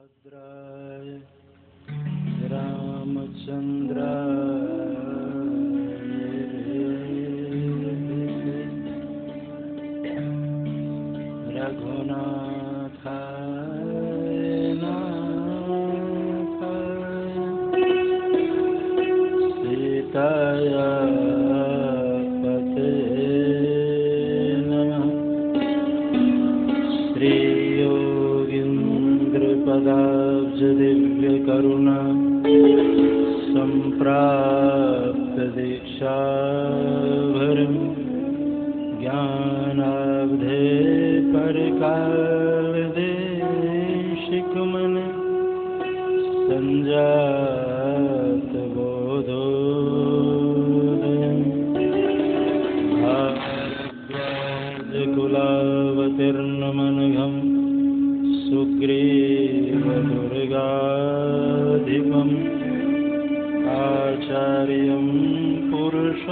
भद्राय रामचंद्राय रघुनाथाय नाथाय सीताया पते नमः। श्रीयोगीन्द्रपदाब्ज दिव्यकरुणा सम्प्राप्त दीक्षाभरं ज्ञानाब्धे परकालदेशिकमन संजात बोधोदयं भारद्वाजकुलावतीर्णमनघं सुग्रीवदुर्गाधिपम् आचार्यं पुरुषोत्तमं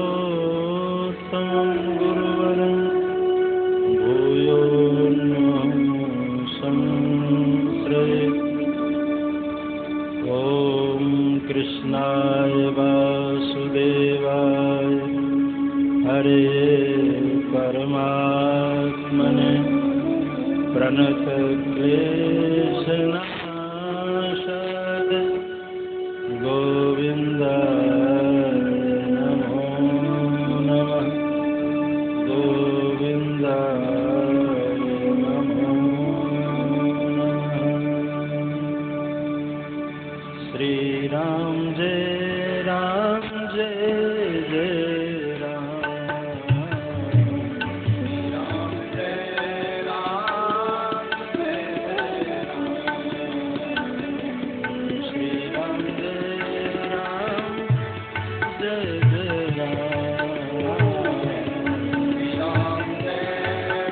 गुरुवरं भूयो संश्रये। ॐ कृष्णाय वासुदेवाय हरे परमात्मने प्रणतक्लेशनाशाय गोविन्दाय नमो नमः। गोविन्दाय नमो नमः। श्रीराम जय राम जय जय राम। श्रीराम जय राम जय राम। श्रीराम जय राम जय जय राम। श्रीराम जय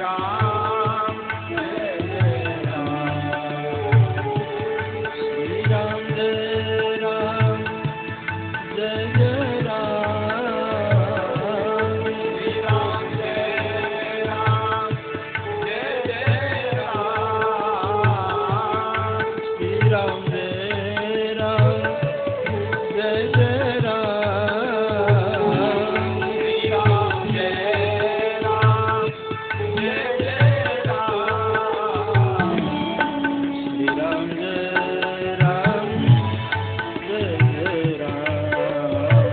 राम जय जय राम। श्रीराम जय राम जय जय राम। श्रीराम जय राम जय जय राम। श्रीराम जय राम जय जय राम। श्रीराम जय राम जय जय राम। श्रीराम जय राम जय जय राम।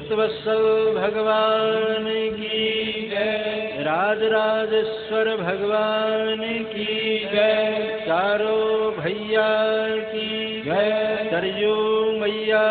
वत्सल भगवान की जय, राजराजेश्वर भगवान की जय, चारों भैया की जय, सरयू मैया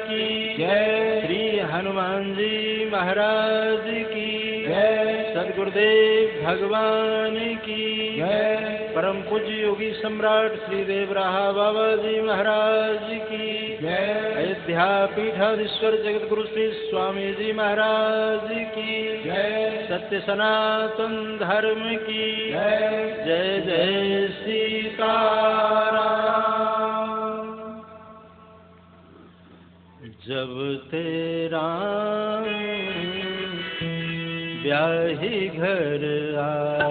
की जय, श्री हनुमान जी महाराज की जय, सदगुरुदेव भगवान की जय, परम पूज्य योगी सम्राट श्री देवराहा बाबा जी महाराज की जय, अयोध्या पीठाधीश्वर जगत गुरु श्री स्वामी जी महाराज की जय, सत्य सनातन धर्म की जय, जय जय सीताराम। जब तेरा ब्याही घर आए,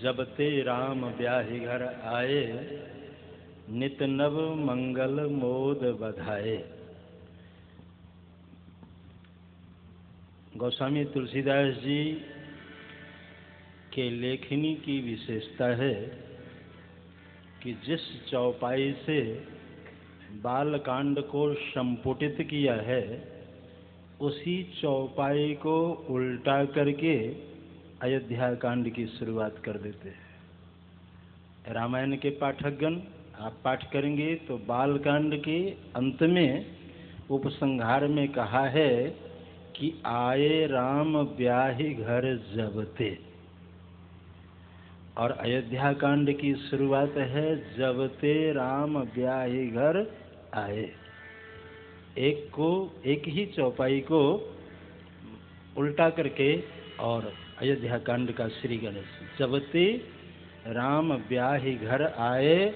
जब ते राम ब्याही घर आए, नित नव मंगल मोद बधाए। गोस्वामी तुलसीदास जी के लेखनी की विशेषता है कि जिस चौपाई से बालकांड को संपुटित किया है, उसी चौपाई को उल्टा करके अयोध्या कांड की शुरुआत कर देते हैं। रामायण के पाठकगण आप पाठ करेंगे तो बालकांड के अंत में उपसंहार में कहा है कि आए राम ब्याहि घर जबते, और अयोध्या कांड की शुरुआत है जबते राम ब्याहि घर आए। एक ही चौपाई को उल्टा करके और अयोध्या कांड का श्री गणेश, जबते राम ब्याहि घर आए,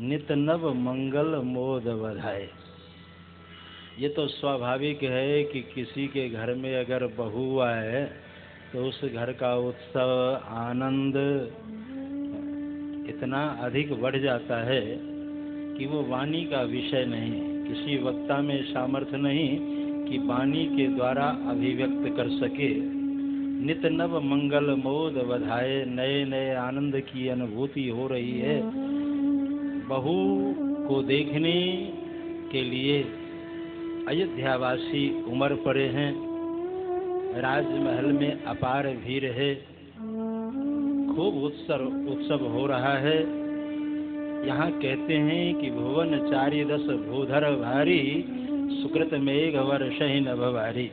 नित नव मंगल मोद बधाए। ये तो स्वाभाविक है कि किसी के घर में अगर बहू आए तो उस घर का उत्सव आनंद इतना अधिक बढ़ जाता है कि वो वाणी का विषय नहीं, किसी वक्ता में सामर्थ्य नहीं कि वाणी के द्वारा अभिव्यक्त कर सके। नित नव मंगल मोद बधाए, नए नए आनंद की अनुभूति हो रही है। बहू को देखने के लिए अयोध्यावासी उमड़ पड़े हैं। राजमहल में अपार भीड़ है, खूब उत्सव हो रहा है। यहाँ कहते हैं कि भुवन चारि दस भूधर भारी, सुकृत मेघ वर्षहि नभ भारी।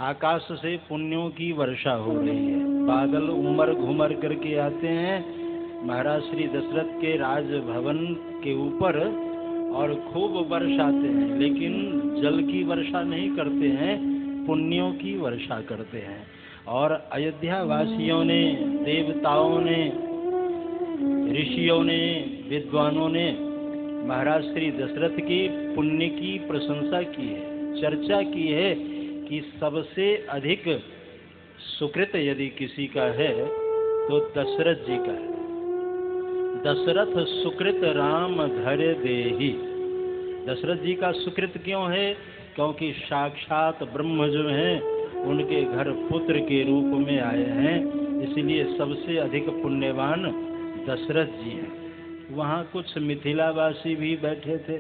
आकाश से पुण्यों की वर्षा हो रही है, बादल उमड़ घुमड़ करके आते हैं महाराज श्री दशरथ के राजभवन के ऊपर और खूब बरसाते हैं, लेकिन जल की वर्षा नहीं करते हैं, पुण्यों की वर्षा करते हैं। और अयोध्या वासियों ने, देवताओं ने, ऋषियों ने, विद्वानों ने महाराज श्री दशरथ के पुण्य की प्रशंसा की है, चर्चा की है कि सबसे अधिक सुकृत यदि किसी का है तो दशरथ जी का है। दशरथ सुकृत राम धरे देहि। दशरथ जी का सुकृत क्यों है? क्योंकि साक्षात ब्रह्म जो हैं उनके घर पुत्र के रूप में आए हैं, इसलिए सबसे अधिक पुण्यवान दशरथ जी हैं। वहाँ कुछ मिथिलावासी भी बैठे थे।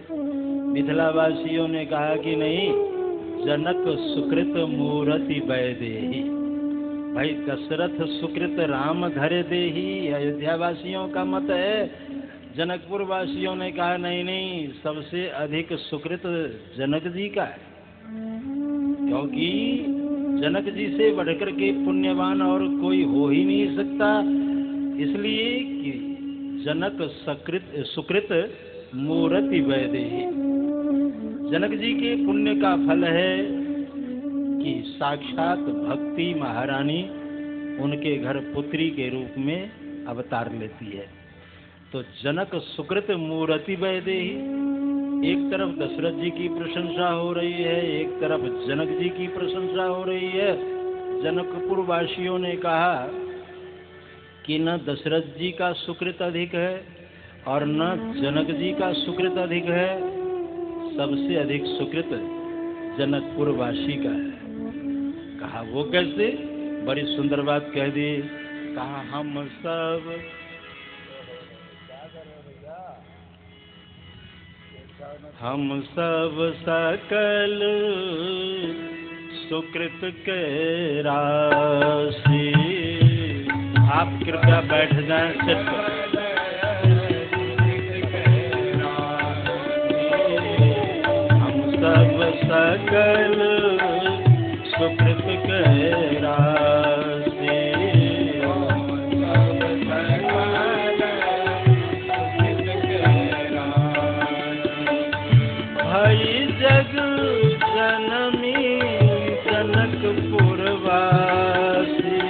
मिथिलावासियों ने कहा कि नहीं, जनक सुकृत मूर्ति वै देहि। भाई दशरथ सुकृत राम धरे देहि, अयोध्या वासियों का मत है। जनकपुर वासियों ने कहा नहीं नहीं, सबसे अधिक सुकृत जनक जी का है, क्योंकि जनक जी से बढ़कर के पुण्यवान और कोई हो ही नहीं सकता। इसलिए कि जनक सुकृत मूर्ति वै देहि। जनक जी के पुण्य का फल है कि साक्षात भक्ति महारानी उनके घर पुत्री के रूप में अवतार लेती है। तो जनक सुकृत मूर्ति वै देहि। एक तरफ दशरथ जी की प्रशंसा हो रही है, एक तरफ जनक जी की प्रशंसा हो रही है। जनकपुर वासियों ने कहा कि न दशरथ जी का सुकृत अधिक है और न जनक जी का सुकृत अधिक है, सबसे अधिक सुकृत जनकपुर वासी का है। कहा वो कैसे? बड़ी सुंदर बात कह दी। कहा हम सब सकल सुकृत के राशि। आप कृपया बैठ जाएं सिर्फ। हम सब सकल सुकृत के राशि। भई जग जनमी जनकपुर वासी।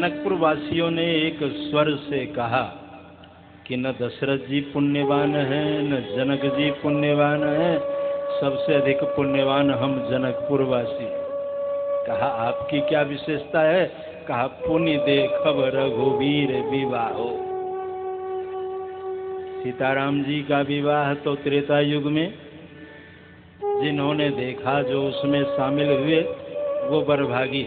जनकपुर वासियों ने एक स्वर से कहा कि न दशरथ जी पुण्यवान हैं, न जनक जी पुण्यवान हैं, सबसे अधिक पुण्यवान हम जनकपुर वासी। कहा आपकी क्या विशेषता है? कहा पुण्य देखब रघुवीर विवाहो। सीताराम जी का विवाह तो त्रेता युग में जिन्होंने देखा, जो उसमें शामिल हुए, वो बरभागी।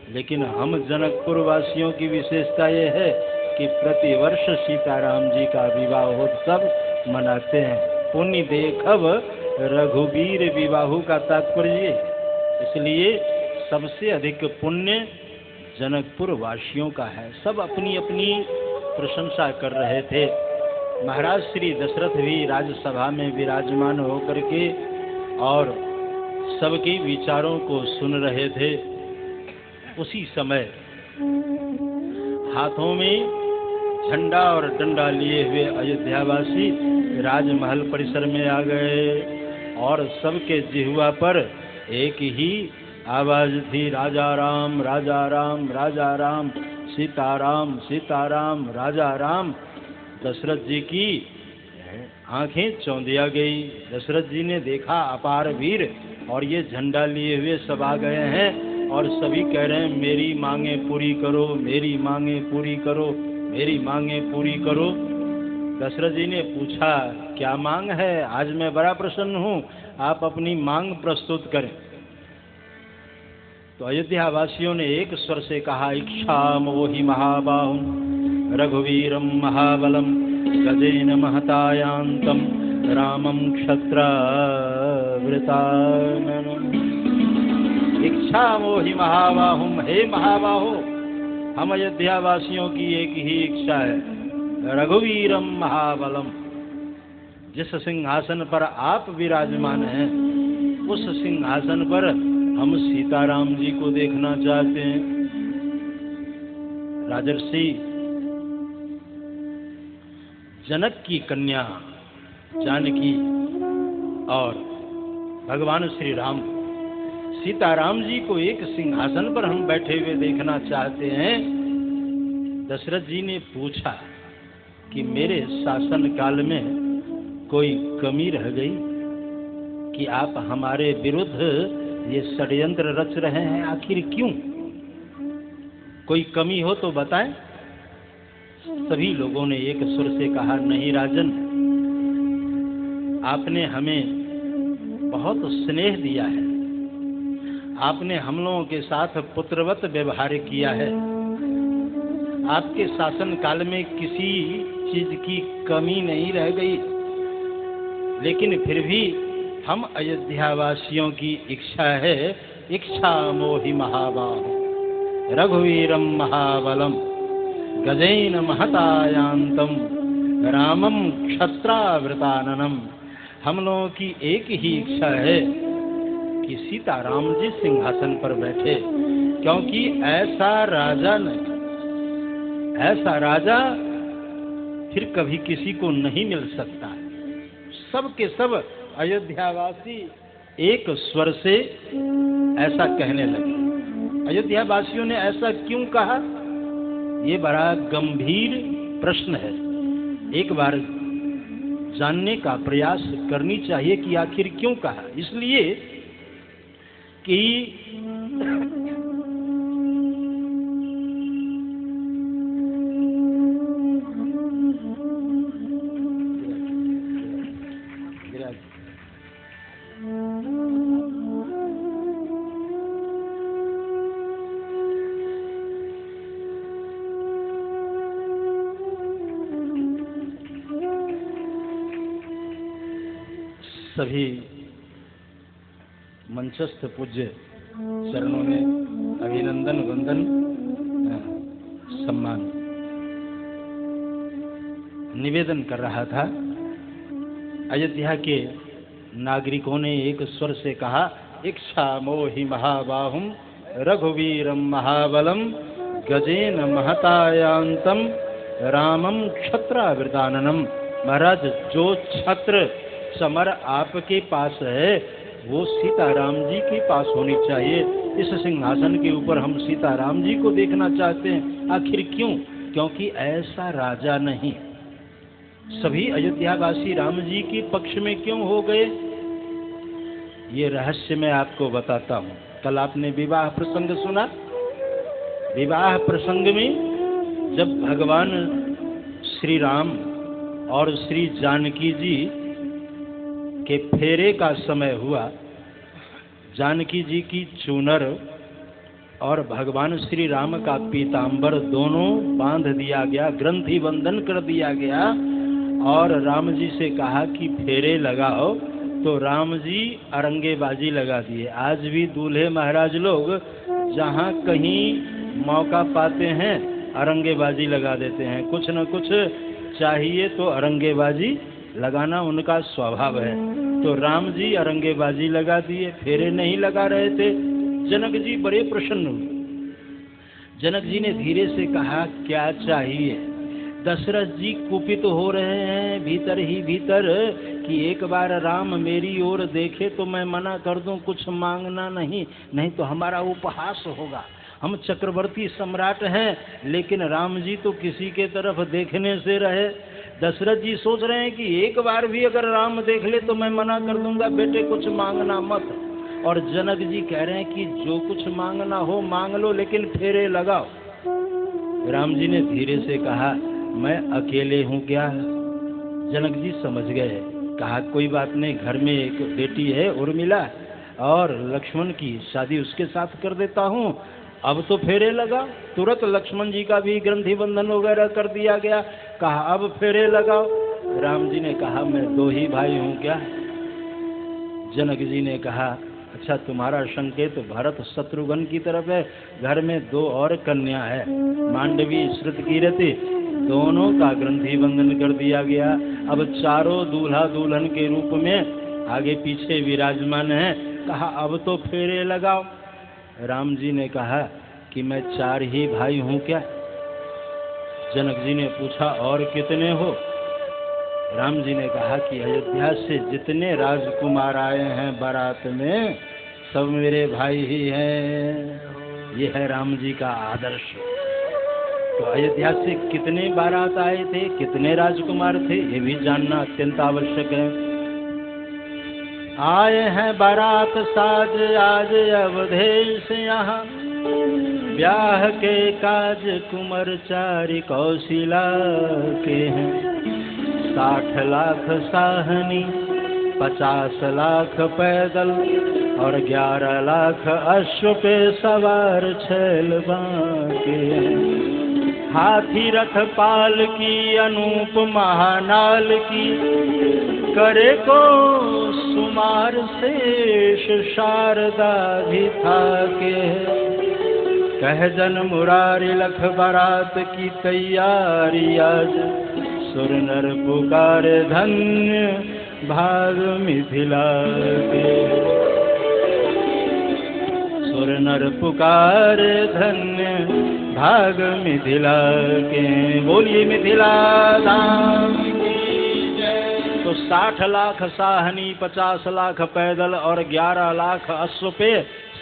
लेकिन हम जनकपुर वासियों की विशेषता ये है कि प्रतिवर्ष सीताराम जी का विवाह उत्सव मनाते हैं। पुण्य देखब रघुवीर विवाह का तात्पर्य, इसलिए सबसे अधिक पुण्य जनकपुर वासियों का है। सब अपनी अपनी प्रशंसा कर रहे थे। महाराज श्री दशरथ भी राज्यसभा में विराजमान होकर के और सबके विचारों को सुन रहे थे। उसी समय हाथों में झंडा और डंडा लिए हुए अयोध्यावासी राजमहल परिसर में आ गए और सबके जिह्वा पर एक ही आवाज थी, राजा राम राजा राम राजा राम, सीताराम सीताराम राजा राम। दशरथ जी की आंखें चौंधिया गई। दशरथ जी ने देखा अपार वीर और ये झंडा लिए हुए सब आ गए हैं और सभी कह रहे हैं मेरी मांगे पूरी करो, मेरी मांगे पूरी करो, मेरी मांगे पूरी करो। दशरथ जी ने पूछा क्या मांग है? आज मैं बड़ा प्रसन्न हूँ, आप अपनी मांग प्रस्तुत करें। तो अयोध्या वासियों ने एक स्वर से कहा, इच्छा मोहि महाबाहुं रघुवीरं महाबलं गजेन महतायान्तं रामं क्षत्रवृताननम्। इच्छा मोहि महाबाहुं, हे महाबाहो, हम अयोध्या वासियों की एक ही इच्छा है, रघुवीरम महाबलम। जिस सिंहासन पर आप विराजमान हैं, उस सिंहासन पर हम सीताराम जी को देखना चाहते हैं। राजर्षि जनक की कन्या जानकी और भगवान श्री राम सीताराम जी को एक सिंहासन पर हम बैठे हुए देखना चाहते हैं। दशरथ जी ने पूछा कि मेरे शासन काल में कोई कमी रह गई कि आप हमारे विरुद्ध ये षड्यंत्र रच रहे हैं? आखिर क्यों? कोई कमी हो तो बताएं। सभी लोगों ने एक सुर से कहा, नहीं राजन, आपने हमें बहुत स्नेह दिया है, आपने हम लोगों के साथ पुत्रवत व्यवहार किया है, आपके शासन काल में किसी चीज की कमी नहीं रह गई। लेकिन फिर भी हम अयोध्या वासियों की इच्छा है, इच्छा मोहि महाबाहो रघुवीरम महाबलम गजेन महतायान्तं रामम क्षत्रावृताननम। हम लोगों की एक ही इच्छा है कि सीताराम जी सिंहासन पर बैठे, क्योंकि ऐसा राजा नहीं, ऐसा राजा फिर कभी किसी को नहीं मिल सकता। सब के सब अयोध्यावासी एक स्वर से ऐसा कहने लगे। अयोध्यावासियों ने ऐसा क्यों कहा? ये बड़ा गंभीर प्रश्न है। एक बार जानने का प्रयास करनी चाहिए कि आखिर क्यों कहा। इसलिए कि सभी मंचस्थ पूज्य चरणों में अभिनंदन वंदन सम्मान निवेदन कर रहा था। अयोध्या के नागरिकों ने एक स्वर से कहा, इच्छा मोहि महाबाहुं रघुवीरम महाबलम गजेन महतायान्तं रामम क्षत्रावृताननम। महाराज, जो छत्र समर आपके पास है वो सीताराम जी के पास होनी चाहिए। इस सिंहासन के ऊपर हम सीताराम जी को देखना चाहते हैं। आखिर क्यों? क्योंकि ऐसा राजा नहीं। सभी अयोध्यावासी राम जी के पक्ष में क्यों हो गए? ये रहस्य मैं आपको बताता हूँ। कल आपने विवाह प्रसंग सुना। विवाह प्रसंग में जब भगवान श्री राम और श्री जानकी जी के फेरे का समय हुआ, जानकी जी की चूनर और भगवान श्री राम का पीतांबर दोनों बांध दिया गया, ग्रंथि बंधन कर दिया गया और राम जी से कहा कि फेरे लगाओ, तो राम जी अरंगेबाजी लगा दिए। आज भी दूल्हे महाराज लोग जहाँ कहीं मौका पाते हैं अरंगेबाजी लगा देते हैं। कुछ न कुछ चाहिए तो अरंगेबाजी लगाना उनका स्वभाव है। तो राम जी अरंगेबाजी लगा दिए, फेरे नहीं लगा रहे थे। जनक जी बड़े प्रसन्न हुए। जनक जी ने धीरे से कहा, क्या चाहिए? दशरथ जी कुपित हो रहे हैं भीतर ही भीतर कि एक बार राम मेरी ओर देखे तो मैं मना कर दूं, कुछ मांगना नहीं, नहीं तो हमारा उपहास होगा। हम चक्रवर्ती सम्राट हैं, लेकिन राम जी तो किसी के तरफ देखने से रहे। दशरथ जी सोच रहे हैं कि एक बार भी अगर राम देख ले तो मैं मना कर दूंगा, बेटे कुछ मांगना मत। और जनक जी कह रहे हैं कि जो कुछ मांगना हो मांग लो, लेकिन फेरे लगाओ। राम जी ने धीरे से कहा, मैं अकेले हूँ क्या? जनक जी समझ गए। कहा, कोई बात नहीं, घर में एक बेटी है उर्मिला, और लक्ष्मण की शादी उसके साथ कर देता हूँ। अब तो फेरे लगा। तुरंत लक्ष्मण जी का भी ग्रंथि बंधन वगैरह कर दिया गया। कहा, अब फेरे लगाओ। राम जी ने कहा, मैं दो ही भाई हूँ क्या? जनक जी ने कहा, अच्छा तुम्हारा संकेत भरत शत्रुघ्न की तरफ है, घर में दो और कन्या है, मांडवी श्रुतकीरति, दोनों का ग्रंथि बंधन कर दिया गया। अब चारों दूल्हा दुल्हन के रूप में आगे पीछे विराजमान है। कहा, अब तो फेरे लगाओ। राम जी ने कहा कि मैं चार ही भाई हूँ क्या? जनक जी ने पूछा, और कितने हो? राम जी ने कहा कि अयोध्या से जितने राजकुमार आए हैं बारात में, सब मेरे भाई ही हैं। ये है राम जी का आदर्श। तो अयोध्या से कितने बारात आए थे, कितने राजकुमार थे, ये भी जानना अत्यंत आवश्यक है। आए हैं बारात साज आज अवधेश यहाँ, ब्याह के काज कुंवर चारि कौशिला के हैं। 60 लाख साहनी, 50 लाख पैदल और 11 लाख अश्व पे सवार छैल बांके हैं। हाथी रथ पाल की अनूप महानाल की, करे को सुमार शेष शारदा भी था के। कह जन मुरारी लख बारात की तैयारी आज, सुर नर पुकार धन्य भाग मिथिला के। सुर नर पुकार धन्य भाग मिथिला के। बोलिए मिथिला धाम की जय। तो 60 लाख साहनी, 50 लाख पैदल और 11 लाख अश्व पे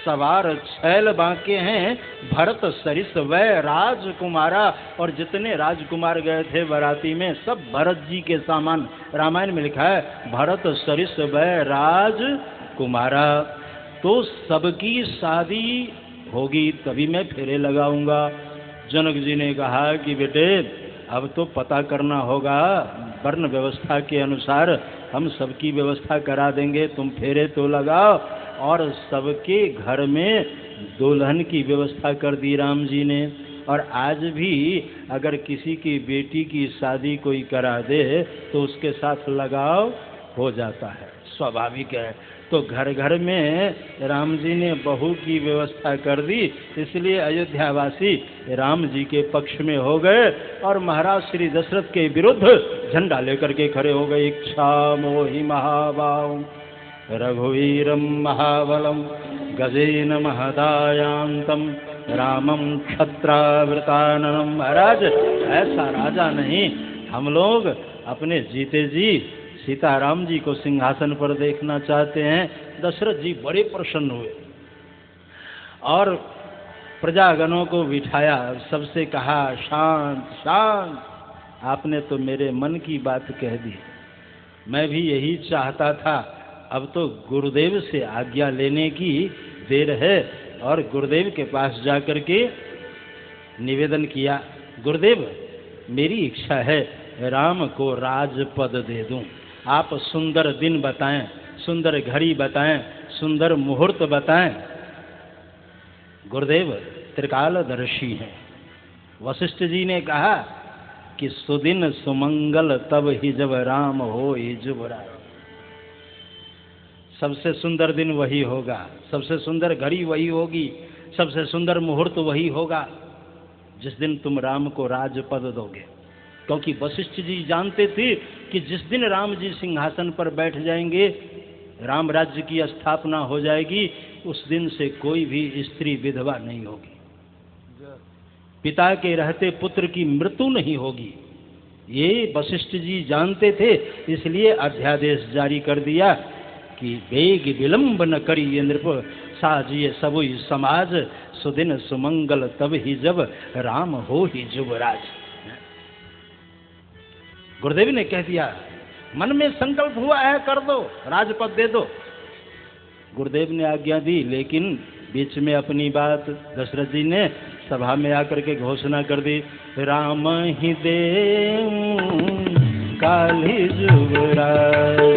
सवार छैल बांके हैं भरत सरिस वै राजकुमारा। और जितने राजकुमार गए थे बाराती में सब भरत जी के सामान। रामायण में लिखा है भरत सरिस वै राजकुमारा। तो सबकी शादी होगी तभी मैं फेरे लगाऊंगा। जनक जी ने कहा कि बेटे अब तो पता करना होगा, वर्ण व्यवस्था के अनुसार हम सबकी व्यवस्था करा देंगे, तुम फेरे तो लगाओ। और सबके घर में दुल्हन की व्यवस्था कर दी राम जी ने। और आज भी अगर किसी की बेटी की शादी कोई करा दे तो उसके साथ लगाव हो जाता है, स्वाभाविक है। तो घर घर में राम जी ने बहू की व्यवस्था कर दी, इसलिए अयोध्यावासी राम जी के पक्ष में हो गए और महाराज श्री दशरथ के विरुद्ध झंडा लेकर के खड़े हो गए। इच्छा मोहि महाबाहु रघुवीरम महाबलम गजेन महदायांतम रामम क्षत्रावृताननम। महाराज ऐसा राजा नहीं, हम लोग अपने जीते जी सीताराम जी को सिंहासन पर देखना चाहते हैं। दशरथ जी बड़े प्रसन्न हुए और प्रजागणों को बिठाया, सबसे कहा शांत शांत, आपने तो मेरे मन की बात कह दी, मैं भी यही चाहता था। अब तो गुरुदेव से आज्ञा लेने की देर है। और गुरुदेव के पास जाकर के निवेदन किया, गुरुदेव मेरी इच्छा है राम को राजपद दे दूं। आप सुंदर दिन बताएं, सुंदर घड़ी बताएं, सुंदर मुहूर्त बताएं। गुरुदेव त्रिकालदर्शी हैं। वशिष्ठ जी ने कहा कि सुदिन सुमंगल तब ही जब राम हो जुबराज। सबसे सुंदर दिन वही होगा, सबसे सुंदर घड़ी वही होगी, सबसे सुंदर मुहूर्त वही होगा जिस दिन तुम राम को राजपद दोगे। क्योंकि वशिष्ठ जी जानते थे कि जिस दिन राम जी सिंहासन पर बैठ जाएंगे, राम राज्य की स्थापना हो जाएगी, उस दिन से कोई भी स्त्री विधवा नहीं होगी, पिता के रहते पुत्र की मृत्यु नहीं होगी। ये वशिष्ठ जी जानते थे, इसलिए अध्यादेश जारी कर दिया कि वेग विलंब न करिए नृप, साजिए सबुई समाज, सुदिन सुमंगल तब ही जब राम हो ही जुबराज। गुरुदेव ने कह दिया, मन में संकल्प हुआ है, कर दो, राजपद दे दो। गुरुदेव ने आज्ञा दी, लेकिन बीच में अपनी बात दशरथ जी ने सभा में आकर के घोषणा कर दी, राम ही देव काली जुबराज।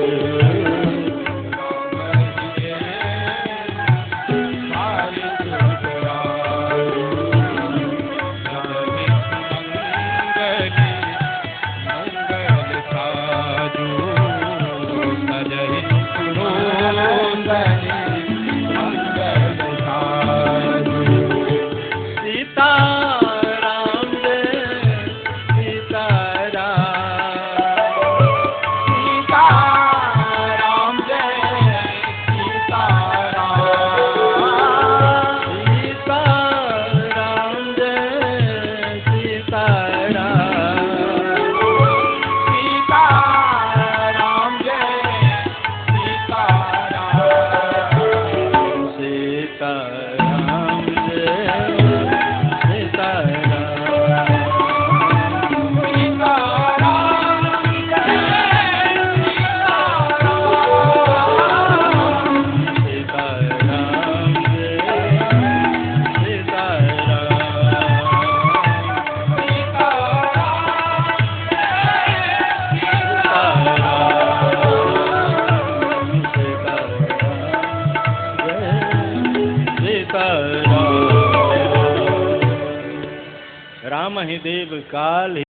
काल